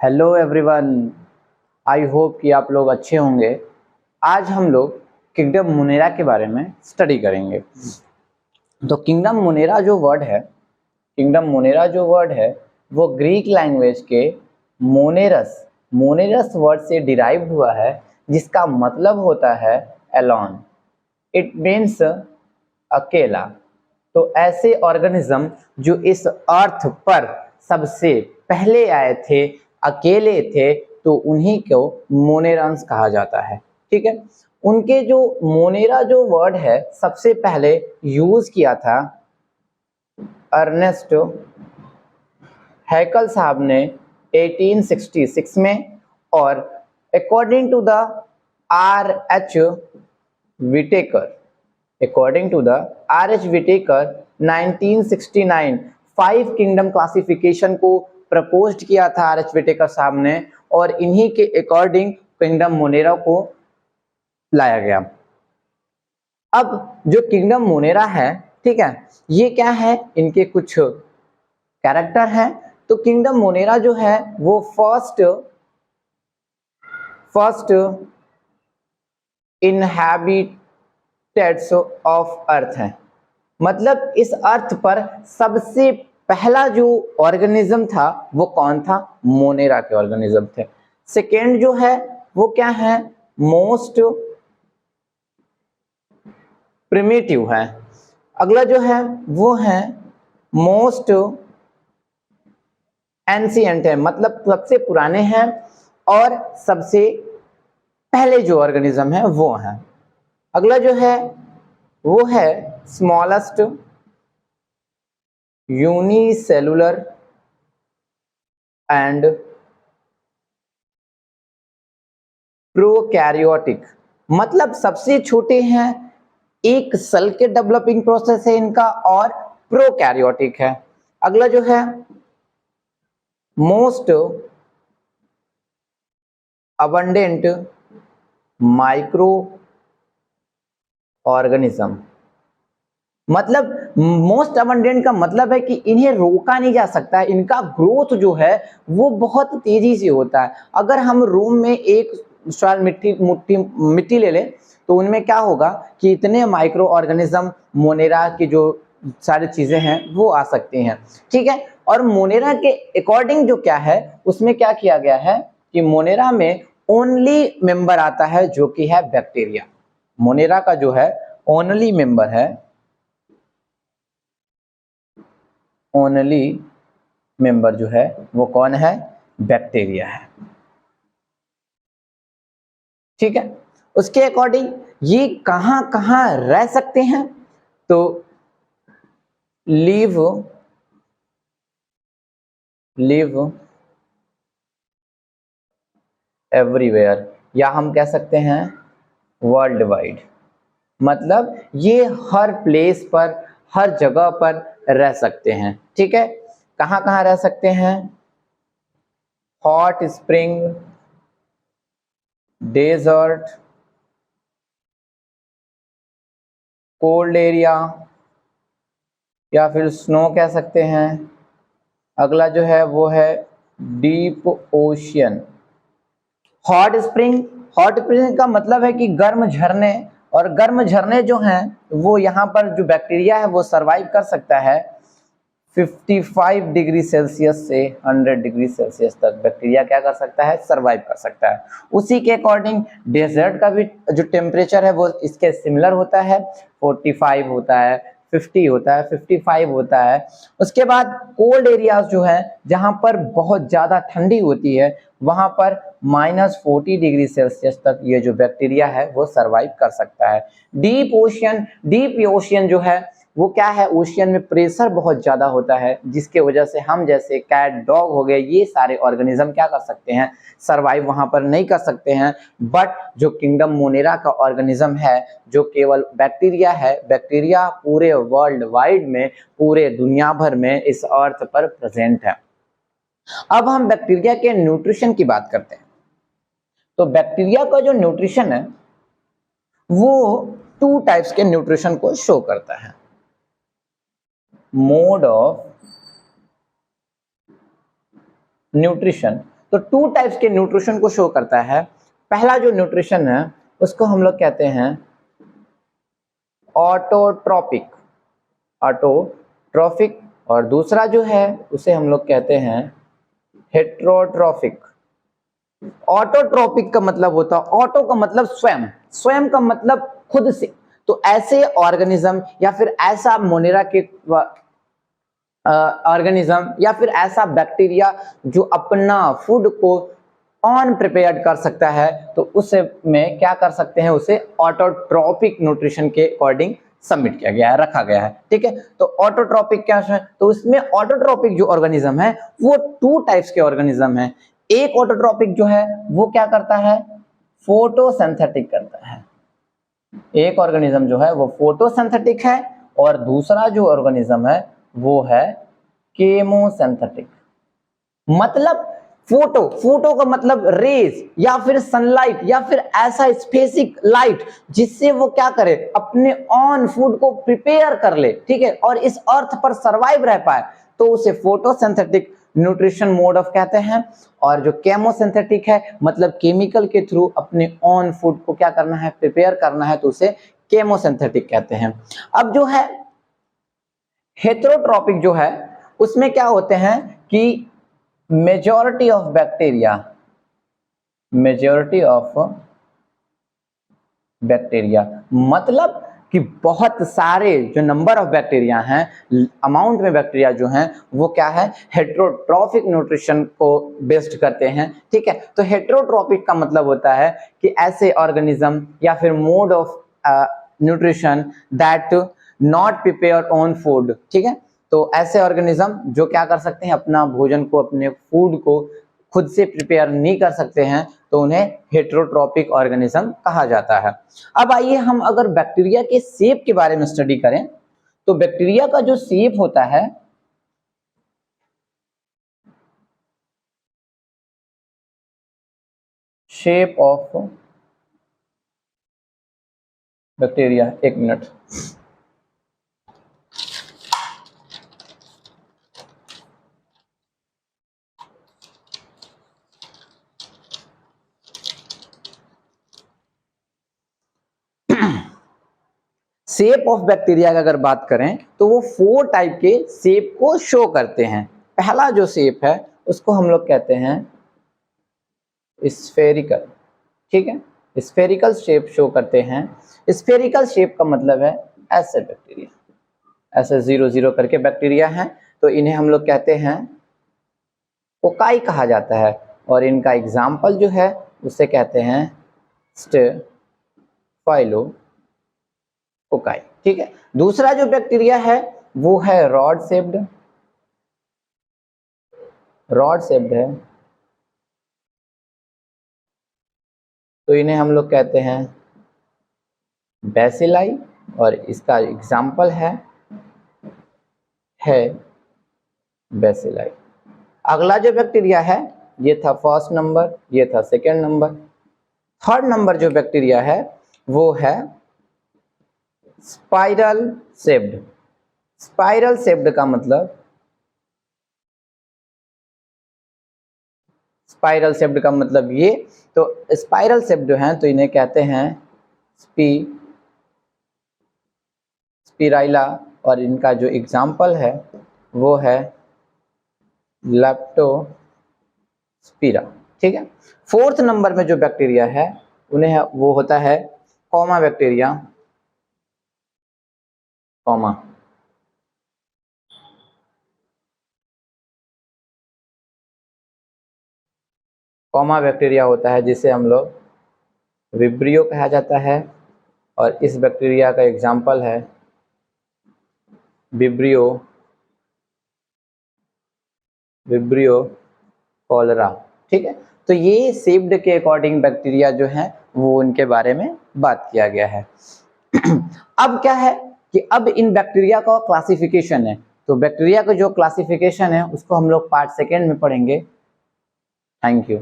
Hello everyone. I hope कि आप लोग अच्छे होंगे। आज हम लोग किंगडम मुनेरा के बारे में स्टडी करेंगे। तो किंगडम मुनेरा जो वर्ड है वो ग्रीक लैंग्वेज के मोनेरस मोनेरस वर्ड से डिराइव्ड हुआ है, जिसका मतलब होता है एलॉन। इट मीन्स अकेला। तो ऐसे ऑर्गेनिज्म जो इस अर्थ पर सबसे पहले आए थे, अकेले थे, तो उन्हीं को मोनेरंस कहा जाता है। ठीक है। उनके जो मोनेरा जो वर्ड है सबसे पहले यूज किया था अर्नेस्ट हैकल साहब ने 1866 में, और according to the R H Whittaker 1969 5 kingdom classification को प्रपोज्ड किया था आर एच विटेकर साहब ने, और इन्हीं के अकॉर्डिंग किंगडम मोनेरा को लाया गया। अब जो किंगडम मोनेरा है, ठीक है, ये क्या है, इनके कुछ कैरेक्टर हैं। तो किंगडम मोनेरा जो है वो फर्स्ट इनहैबिटेट्स ऑफ अर्थ है। मतलब इस अर्थ पर सबसे पहला जो ऑर्गेनिज्म था वो कौन था? मोनेरा के ऑर्गेनिज्म थे। सेकेंड जो है वो क्या है? मोस्ट प्रिमिटिव है। अगला जो है वो है मोस्ट एंशिएंट है, मतलब सबसे पुराने हैं और सबसे पहले जो ऑर्गेनिज्म है वो है। अगला जो है वो है स्मॉलेस्ट यूनिसेलुलर एंड प्रोकैरियोटिक, मतलब सबसे छोटे हैं, एक सेल के डेवलपिंग प्रोसेस है इनका, और प्रोकैरियोटिक है। अगला जो है मोस्ट अबंडेंट माइक्रो ऑर्गेनिज्म, मतलब मोस्ट अबंडेंट का मतलब है कि इन्हें रोका नहीं जा सकता है, इनका ग्रोथ जो है वो बहुत तेजी से होता है। अगर हम रूम में एक सॉइल मिट्टी ले लें तो उनमें क्या होगा कि इतने माइक्रो ऑर्गेनिज्म मोनेरा की जो सारी चीजें हैं वो आ सकती हैं। ठीक है। और मोनेरा के अकॉर्डिंग जो क्या है उसमें क्या किया गया है कि मोनेरा में ओनली मेंबर आता है जो कि है बैक्टीरिया। मोनेरा का जो है ओनली मेंबर है, ओनली मेंबर जो है वो कौन है? बैक्टीरिया है। ठीक है। उसके अकॉर्डिंग ये कहां कहां रह सकते हैं? तो लिव एवरीवेयर, या हम कह सकते हैं वर्ल्ड वाइड, मतलब ये हर प्लेस पर, हर जगह पर रह सकते हैं। ठीक है। कहां कहां रह सकते हैं? Hot spring, desert, cold area, या फिर स्नो कह सकते हैं। अगला जो है वो है डीप ओशियन। हॉट स्प्रिंग का मतलब है कि गर्म झरने, और गर्म झरने जो हैं वो यहाँ पर जो बैक्टीरिया है वो सरवाइव कर सकता है 55 डिग्री सेल्सियस से 100 डिग्री सेल्सियस तक बैक्टीरिया क्या कर सकता है? सरवाइव कर सकता है। उसी के अकॉर्डिंग डेजर्ट का भी जो टेम्परेचर है वो इसके सिमिलर होता है, 45 होता है, 50 होता है, 55 होता है। उसके बाद कोल्ड एरियाज जो है जहां पर बहुत ज्यादा ठंडी होती है वहां पर -40 डिग्री सेल्सियस तक ये जो बैक्टीरिया है वो सरवाइव कर सकता है। डीप ओशियन जो है वो क्या है? ओशियन में प्रेशर बहुत ज्यादा होता है, जिसके वजह से हम जैसे कैट, डॉग हो गए, ये सारे ऑर्गेनिज्म क्या कर सकते हैं? सरवाइव वहां पर नहीं कर सकते हैं। बट जो किंगडम मोनेरा का ऑर्गेनिज्म है जो केवल बैक्टीरिया है, बैक्टीरिया पूरे वर्ल्ड वाइड में, पूरे दुनिया भर में इस अर्थ पर प्रेजेंट है। अब हम बैक्टीरिया के न्यूट्रिशन की बात करते हैं। तो बैक्टीरिया का जो न्यूट्रिशन है वो 2 टाइप्स के न्यूट्रिशन को शो करता है। मोड ऑफ न्यूट्रिशन, तो 2 टाइप्स के न्यूट्रिशन को शो करता है। पहला जो न्यूट्रिशन है उसको हम लोग कहते हैं ऑटोट्रॉपिक, ऑटोट्रॉफिक, और दूसरा जो है उसे हम लोग कहते हैं हेट्रोट्रॉफिक। ऑटोट्रॉपिक का मतलब होता है, ऑटो का मतलब स्वयं, स्वयं का मतलब खुद से। तो ऐसे ऑर्गेनिज्म या फिर ऐसा मोनेरा के ऑर्गेनिज्म या फिर ऐसा बैक्टीरिया जो अपना फूड को ऑन प्रिपेयर्ड कर सकता है, तो उसे में क्या कर सकते हैं, उसे ऑटोट्रॉपिक न्यूट्रिशन के अकॉर्डिंग सबमिट किया गया है, रखा गया है। ठीक है, तो ऑटोट्रॉपिक क्या है, तो उसमें ऑटोट्रॉपिक जो ऑर्गेनिज्म है वो 2 टाइप्स के ऑर्गेनिज्म है। एक ऑटोट्रॉपिक जो है वो क्या करता है, फोटोसिंथेटिक करता है। एक ऑर्गेनिज्म जो है वो फोटोसिंथेटिक है और दूसरा जो ऑर्गेनिज्म है वो है केमोसिंथेटिक। मतलब फोटो का मतलब रेज या फिर सनलाइट या फिर ऐसा स्पेसिफिक लाइट जिससे वो क्या करे, अपने ऑन फूड को प्रिपेयर कर ले, ठीक है, और इस अर्थ पर सरवाइव रह पाए, तो उसे फोटोसिंथेटिक न्यूट्रिशन मोड ऑफ कहते हैं। और जो केमोसिंथेटिक है मतलब केमिकल के थ्रू अपने ऑन फूड को क्या करना है, प्रिपेयर करना है, तो उसे केमोसिंथेटिक कहते हैं। अब जो है हेटेरोट्रॉपिक जो है उसमें क्या होते हैं कि मेजॉरिटी ऑफ बैक्टीरिया मतलब कि बहुत सारे जो नंबर ऑफ बैक्टीरिया हैं, अमाउंट में बैक्टीरिया जो हैं वो क्या है, हेटेरोट्रॉपिक न्यूट्रिशन को बेस्ड करते हैं। ठीक है, तो हेटेरोट्रॉपिक का मतलब होता है कि ऐसे ऑर्गेनिज्म या फिर mode of nutrition that not prepare on food. ठीक है, तो ऐसे ऑर्गेनिज्म जो क्या कर सकते हैं, अपना भोजन को, अपने फूड को खुद से प्रिपेयर नहीं कर सकते हैं, तो उन्हें हेटेरोट्रॉपिक ऑर्गेनिज्म कहा जाता है। अब आइए हम अगर बैक्टीरिया के शेप के बारे में स्टडी करें, तो बैक्टीरिया का जो शेप होता है शेप ऑफ बैक्टीरिया, एक मिनट, शेप ऑफ बैक्टीरिया की अगर बात करें तो वो 4 टाइप के शेप को शो करते हैं। पहला जो शेप है उसको हम लोग कहते हैं स्फेरिकल। ठीक है, स्फेरिकल शेप शो करते हैं। स्फेरिकल शेप का मतलब है ऐसे बैक्टीरिया, ऐसे 0-0 करके बैक्टीरिया हैं, तो इन्हें हम लोग कहते हैं कोकाई कहा जाता है। और इनका एग्जाम्पल जो है उसे कहते हैं स्टेफाइलोकोकाई। ठीक है, दूसरा जो बैक्टीरिया है वो है रॉड शेप्ड है, तो इन्हें हम लोग कहते हैं बेसिलाई, और इसका एग्जाम्पल है बेसिलाई। अगला जो बैक्टीरिया है ये था फर्स्ट नंबर, ये था सेकेंड नंबर। थर्ड नंबर जो बैक्टीरिया है वो है स्पाइरल शेप्ड। स्पाइरल शेप्ड का मतलब, स्पाइरल शेप्ड का मतलब ये, तो स्पाइरल शेप्ड जो है तो इन्हें कहते हैं स्पिराइला, और इनका जो एग्जाम्पल है वो है लेप्टोस्पिरा। ठीक है, फोर्थ नंबर में जो बैक्टीरिया है उन्हें वो होता है कॉमा बैक्टीरिया, कॉमा बैक्टीरिया होता है जिसे हम लोग विब्रियो कहा जाता है, और इस बैक्टीरिया का एग्जाम्पल है विब्रियो कॉलरा। ठीक है, तो ये शेप्ड के अकॉर्डिंग बैक्टीरिया जो है वो उनके बारे में बात किया गया है। अब क्या है कि अब इन बैक्टीरिया का क्लासिफिकेशन है, तो बैक्टीरिया का जो क्लासिफिकेशन है उसको हम लोग पार्ट सेकेंड में पढ़ेंगे। Thank you.